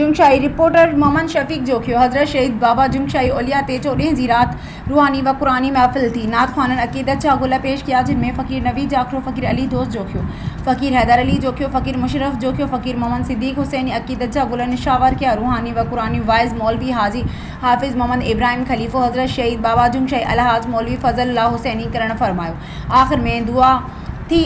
جنگشائی reporter محمد شفیق جوکھیو حضرت شہید بابا جنگشائی اولیاء تے 14 رات روحانی و قرآنی محفل تھی. نعت خوانن عقیدت چا گلہ پیش کیا جن میں فقیر نوید جاکرو، فقیر علی دوست جوکھیو، فقیر حیدر علی جوکھیو، فقیر مشرف جوکھیو، فقیر محمد صدیق حسینی عقیدت چا گلہ نشاور کیا. روحانی و قرآنی وائز مولوی حاجی حافظ محمد ابراہیم خلیفہ حضرت شہید بابا جنگشائی الحاج مولوی فضل اللہ حسینی کرن فرماયો. آخر میں دعا تھی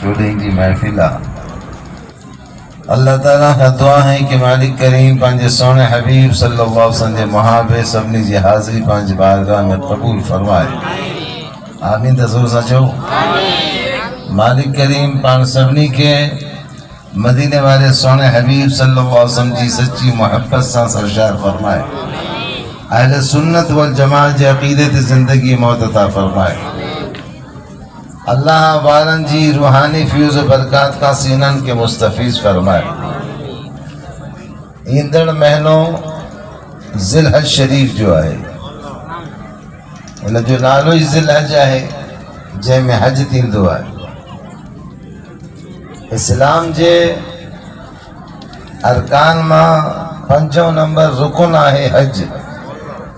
چودھیں کی محفل اللہ تعالیٰ کا دعا ہے کہ مالک کریم پانچ سونے حبیب صلی اللہ علیہ وسلم کے محابے سبنی جی حاضری پانچ بارگاہ میں قبول فرمائے. آمین تصور سچو. مالک کریم پانچ سبنی کے مدینے والے سونے حبیب صلی اللہ علیہ وسلم جی سچی محبت سے سرشار فرمائے. اہل سنت والجماعت جی عقیدت زندگی موت عطا فرمائے. اللہ وارن جی روحانی فیوز و برکات کا سینن کے مستفیض فرمائے. ایندڑ مہینوں ذی الحج شریف جو ہے جو نالو ذی الحج ہے جے میں حج تھیندو ہے. اسلام جے ارکان ماں 5 نمبر رکن ہے حج.